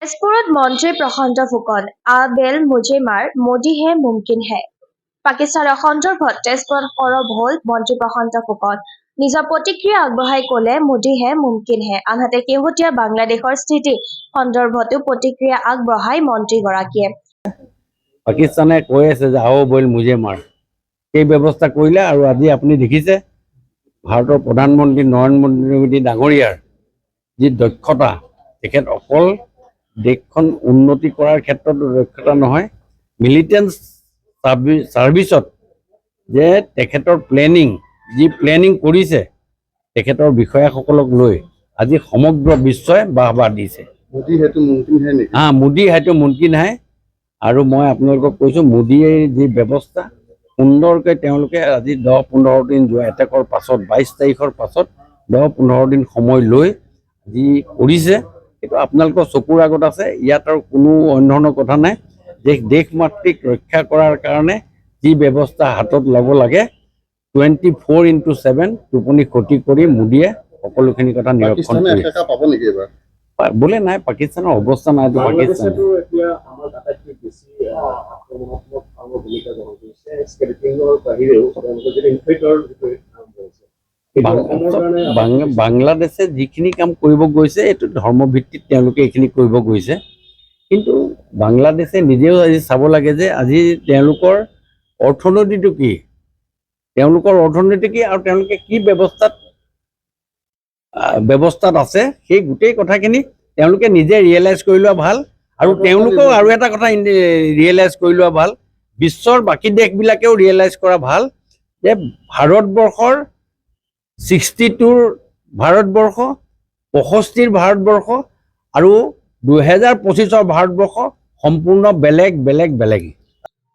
तेजपुरत मन्त्री प्रशाন্ত ফুকন आबेल मुझे मार मोदी है मुमकिन है পাকিস্তানৰ সন্দৰ্ভত তেজপুৰত সৰব হ'ল মন্ত্ৰী প্ৰশান্ত ফুকন নিজৰ প্ৰতিক্ৰিয়া আগবঢ়াই ক'লে মোদী হে মুমকিন হে আনহাতে শেহতীয়া বাংলাদেশৰ স্থিতি সন্দৰ্ভতো প্ৰতিক্ৰিয়া আগবঢ়াই মন্ত্ৰীগৰাকীয়ে পাকিস্তানে কৈ আছে যে আও বইল মুজে মাৰ এই ব্যৱস্থা কৰিলে আৰু আজি আপুনি দেখিছে ভাৰতৰ প্ৰধানমন্ত্ৰী নৰেন্দ্ৰ মোদী ডাঙৰীয়াৰ যি দক্ষতা তেখেত অকল দেশখন উন্নতি কৰাৰ ক্ষেত্ৰত দক্ষতা নহয় মিলিটেন্স সাৰ্ভিসত যে তেখেতৰ প্লেনিং কৰিছে তেখেতৰ বিষয়াসকলক লৈ আজি সমগ্ৰ বিশ্বই বাহবা দিছে মোদী হেতু মুমকিন হে আৰু মই আপোনালোকক কৈছো মোদীয়ে যি ব্যৱস্থা সুন্দৰকৈ তেওঁলোকে আজি 10-15 দিন যোৱা এটেকৰ পাছত 22 তাৰিখৰ পাছত 10-15 দিন সময় লৈ যি কৰিছে এইটো আপোনালোকৰ চকুৰ আগত আছে ইয়াত আৰু কোনো অন্যধৰণৰ কথা নাই দেশ মাতৃক ৰক্ষা কৰাৰ কাৰণে যি ব্যৱস্থা হাতত ল'ব লাগে 24/7 টোপনি ক্ষতি কৰি মোদীয়ে সকলোখিনি কথা নিৰীক্ষণ কৰিছে বোলে নাই পাকিস্তানৰ অৱস্থা নাই পাকিস্তান বাংলাদেশে যিখিনি কাম কৰিব গৈছে এইটো ধৰ্মভিত্তিত তেওঁলোকে এইখিনি কৰিব গৈছে কিন্তু বাংলাদেশে নিজেও আজি চাব লাগে যে আজি তেওঁলোকৰ অৰ্থনীতিটো কি আৰু তেওঁলোকে কি ব্যৱস্থাত আছে সেই গোটেই কথাখিনি তেওঁলোকে নিজে ৰিয়েলাইজ কৰি লোৱা ভাল আৰু তেওঁলোকেও আৰু এটা কথা ৰিয়েলাইজ কৰি লোৱা ভাল বিশ্বৰ বাকী দেশবিলাকেও ৰিয়েলাইজ কৰা ভাল যে ভাৰতবৰ্ষৰ 62ৰ ভাৰতবৰ্ষ 65ৰ ভাৰতবৰ্ষ আৰু 2025ৰ ভাৰতবৰ্ষ সম্পূৰ্ণ বেলেগ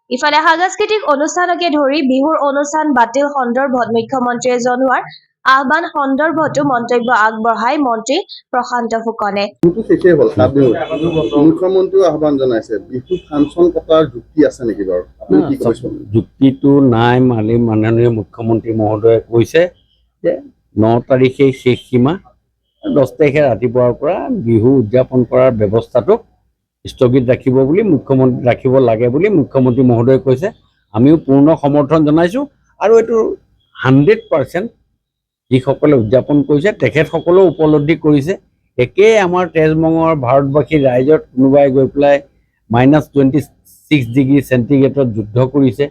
ইফালে সাংস্কৃতিক অনুষ্ঠানকে ধৰি বিহুৰ অনুষ্ঠান বাতিল সন্দৰ্ভত মুখ্যমন্ত্ৰীয়ে জনোৱাৰ আহ্বান সন্দৰ্ভতো মন্তব্য আগবঢ়াই মন্ত্ৰী প্ৰশান্ত ফুকনে মুখ্যমন্ত্ৰীও আহ্বান জনাইছে বিহু ফাংচন পতাৰ যুক্তি আছে নেকি বাৰু যুক্তিটো নাই মাননীয় মুখ্যমন্ত্ৰী মহোদয়ে কৈছে যে 9 তাৰিখে শেষ সীমা 10 তাৰিখে ৰাতিপুৱাৰ পৰা বিহু উদযাপন কৰাৰ ব্যৱস্থাটোক স্থগিত ৰাখিব লাগে বুলি মুখ্যমন্ত্ৰী মহোদয়ে কৈছে আমিও পূৰ্ণ সমৰ্থন জনাইছো আৰু এইটো 100% যিসকলে উদযাপন কৰিছে তেখেতসকলেও উপলব্ধি কৰিছে একে আমাৰ তেজমঙৰ ভাৰতবাসী ৰাইজত কোনোবাই গৈ পেলাই -26 ডিগ্ৰী চেণ্টিগ্ৰেডত যুদ্ধ কৰিছে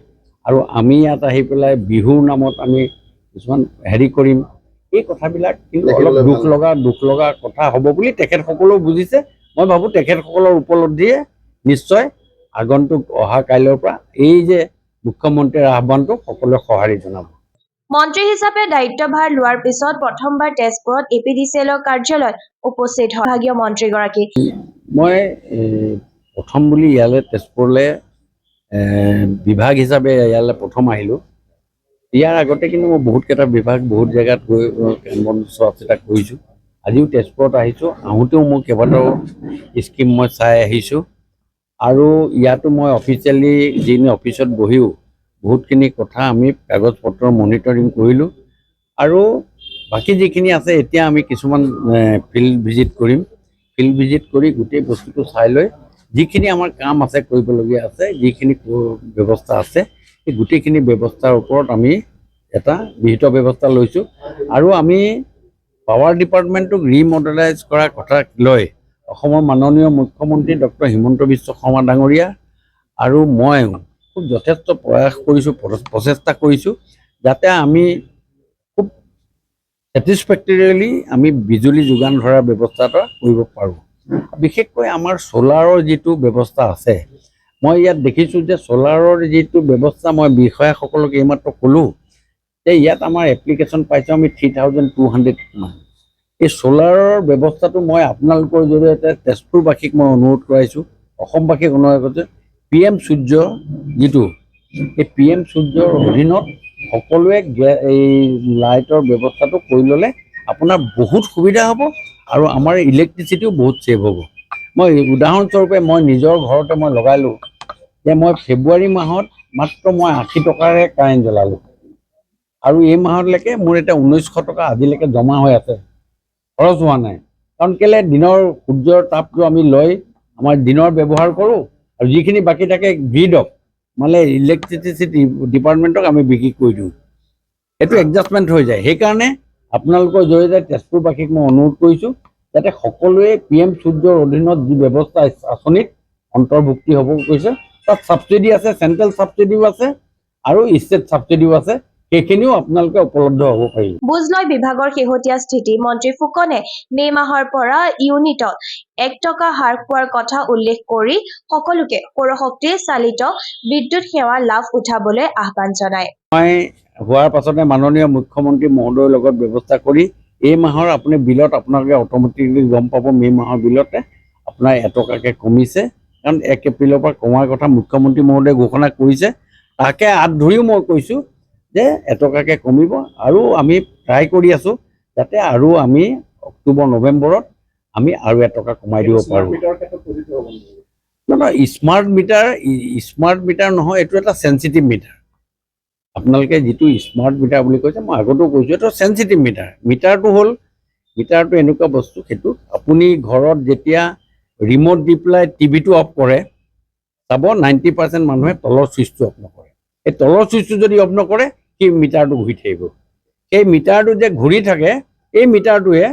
আৰু আমি ইয়াত আহি পেলাই বিহুৰ নামত আমি কিছুমান হেৰি কৰিম এই কথাবিলাক কিন্তু অলপ দুখ লগা কথা হ'ব বুলি তেখেতসকলেও বুজিছে মই ভাবো তেখেতসকলৰ উপলব্ধিয়ে নিশ্চয় আগন্তুক অহা কাইলৈৰ পৰা এই যে মুখ্যমন্ত্ৰীৰ আহ্বানটোক সকলোৱে সঁহাৰি জনাব মন্ত্ৰী হিচাপে দায়িত্বভাৰ লোৱাৰ পিছত প্ৰথমবাৰ তেজপুৰত এপিডিচিএলৰ কাৰ্যালয়ত উপস্থিত হয় বিভাগীয় মন্ত্ৰীগৰাকী মই প্ৰথম বুলি ইয়ালৈ তেজপুৰলৈ বিভাগ হিচাপে ইয়ালৈ প্ৰথম আহিলোঁ ইয়াৰ আগতে কিন্তু মই বহুতকেইটা বিভাগ বহুত জেগাত গৈ চোৱা চিতা কৰিছোঁ আজিও তেজপুৰত আহিছোঁ আহোঁতেও মই কেইবাটাও স্কিম মই চাই আহিছোঁ আৰু ইয়াতো মই অফিচিয়েলি যিখিনি অফিচত বহিও বহুতখিনি কথা আমি কাগজ পত্ৰ মনিটৰিং কৰিলোঁ আৰু বাকী যিখিনি আছে এতিয়া আমি কিছুমান ফিল্ড ভিজিট কৰি গোটেই বস্তুটো চাই লৈ যিখিনি আমাৰ কাম আছে কৰিবলগীয়া আছে যিখিনি ব্যৱস্থা আছে এই গোটেইখিনি ব্যৱস্থাৰ ওপৰত আমি এটা বিহিত ব্যৱস্থা লৈছোঁ আৰু আমি পাৱাৰ ডিপাৰ্টমেণ্টটোক ৰিমডেলাইজ কৰাৰ কথা লৈ অসমৰ মাননীয় মুখ্যমন্ত্ৰী ডক্টৰ হিমন্ত বিশ্ব শৰ্মা ডাঙৰীয়া আৰু মই খুব যথেষ্ট প্ৰচেষ্টা কৰিছোঁ যাতে আমি খুব ছেটিছফেক্টৰিলি আমি বিজুলী যোগান ধৰাৰ ব্যৱস্থা এটা কৰিব পাৰোঁ বিশেষকৈ আমাৰ সোলাৰৰ যিটো ব্যৱস্থা আছে মই ইয়াত দেখিছোঁ যে সোলাৰৰ যিটো ব্যৱস্থা মই বিষয়াসকলক এইমাত্ৰ ক'লোঁ যে ইয়াত আমাৰ এপ্লিকেশ্যন পাইছোঁ আমি 3200 মান এই সোলাৰৰ ব্যৱস্থাটো মই আপোনালোকৰ জৰিয়তে তেজপুৰবাসীক মই অনুৰোধ কৰাইছোঁ অসমবাসীক অনুৰোধ কৰিছোঁ PM সূৰ্য যিটো এই PM সূৰ্যৰ অধীনত সকলোৱে এই লাইটৰ ব্যৱস্থাটো কৰি ল'লে আপোনাৰ বহুত সুবিধা হ'ব আৰু আমাৰ ইলেক্ট্ৰিচিটিও বহুত ছেভ হ'ব মই উদাহৰণস্বৰূপে মই নিজৰ ঘৰতে মই লগালোঁ যে মই ফেব্ৰুৱাৰী মাহত মাত্ৰ মই 80 টকাৰে কাৰেণ্ট জ্বলালোঁ আৰু এই মাহলৈকে মোৰ এতিয়া 1900 টকা আজিলৈকে জমা হৈ আছে খৰচ হোৱা নাই কাৰণ কেলে দিনৰ সূৰ্যৰ তাপটো আমি লৈ আমাৰ দিনৰ ব্যৱহাৰ কৰোঁ আৰু যিখিনি বাকী থাকে গ্ৰীডক মানে ইলেক্ট্ৰিচিটি ডিপাৰ্টমেণ্টক আমি বিক্ৰী কৰি দিওঁ। এইটো এডজাষ্টমেণ্ট হৈ যায়। সেইকাৰণে আপোনালোকৰ জৰিয়তে তেজপুৰবাসীক মই অনুৰোধ কৰিছোঁ যাতে সকলোৱে PM সূৰ্যৰ অধীনত যি ব্যৱস্থা আঁচনিত অন্তৰ্ভুক্তি হ'ব কৈছে, তাত ছাবচিডি আছে, চেণ্ট্ৰেল ছাবচিডিও আছে আৰু ষ্টেট ছাবচিডিও আছে, সেইখিনিও আপোনালোকে উপলব্ধ হ'ব পাৰিব। বুজ লয় বিভাগৰ শেহতীয়া স্থিতি। মন্ত্ৰী ফুকনে মে' মাহৰ পৰা ইউনিটত 1 টকা হ্ৰাস পোৱাৰ কথা উল্লেখ কৰি সকলোকে সৌৰশক্তি চালিত বিদ্যুৎ সেৱা লাভ উঠাবলৈ আহ্বান জনায়। মই হোৱাৰ পাছতে মাননীয় মুখ্যমন্ত্ৰী মহোদয়ৰ লগত ব্যৱস্থা কৰি এই মাহৰ আপুনি বিলত আপোনালোকে অট'মেটিকলি গম পাব, মে' মাহৰ বিলতে আপোনাৰ 1 টকাকৈ কমিছে। কাৰণ 1 এপ্ৰিলৰ পৰা কমাৰ কথা মুখ্যমন্ত্ৰী মহোদয়ে ঘোষণা কৰিছে। তাকে আঁত ধৰিও মই কৈছোঁ যে 1 টকাকৈ কমিব আৰু আমি ট্ৰাই কৰি আছোঁ যাতে আৰু আমি অক্টোবৰ নৱেম্বৰত আমি আৰু 1 টকা কমাই দিব পাৰোঁ। নহয়, স্মাৰ্ট মিটাৰ নহয়, এইটো এটা চেঞ্চিটিভ মিটাৰ। আপোনালোকে যিটো স্মাৰ্ট মিটাৰ বুলি কৈছে, মই আগতেও কৈছোঁ এইটো চেঞ্চিটিভ মিটাৰ। মিটাৰটো এনেকুৱা বস্তু, সেইটো আপুনি ঘৰত যেতিয়া ৰিম'ট দি পেলাই টিভিটো অফ কৰে, চাব 90% মানুহে তলৰ ছুইচটো অফ নকৰে। এই তলৰ ছুইচটো যদি অফ নকৰে, সেই মিটাৰটো ঘূৰি থাকিব। সেই মিটাৰটো যে ঘূৰি থাকে, এই মিটাৰটোৱে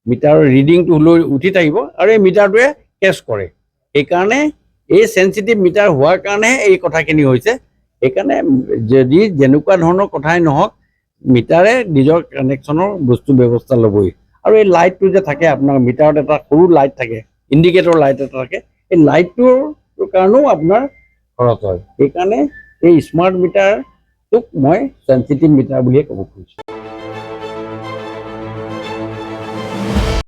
মিটাৰৰ ৰিডিংটো লৈ উঠি থাকিব আৰু এই মিটাৰটোৱে কেছ কৰে। সেইকাৰণে এই চেঞ্চিটিভ মিটাৰ হোৱাৰ কাৰণেহে এই কথাখিনি হৈছে। সেইকাৰণে যদি যেনেকুৱা ধৰণৰ কথাই নহওক, মিটাৰে নিজৰ কানেকশ্যনৰ বস্তু ব্যৱস্থা ল'বই। আৰু এই লাইটটো যে থাকে, আপোনাৰ মিটাৰত এটা সৰু লাইট থাকে, ইণ্ডিকেটৰ লাইট এটা থাকে, এই লাইটটোৰ কাৰণেও আপোনাৰ খৰচ হয়। সেইকাৰণে এই স্মাৰ্ট মিটাৰটোক মই চেঞ্চিটিভ মিটাৰ বুলিয়ে ক'ব খুজিছোঁ।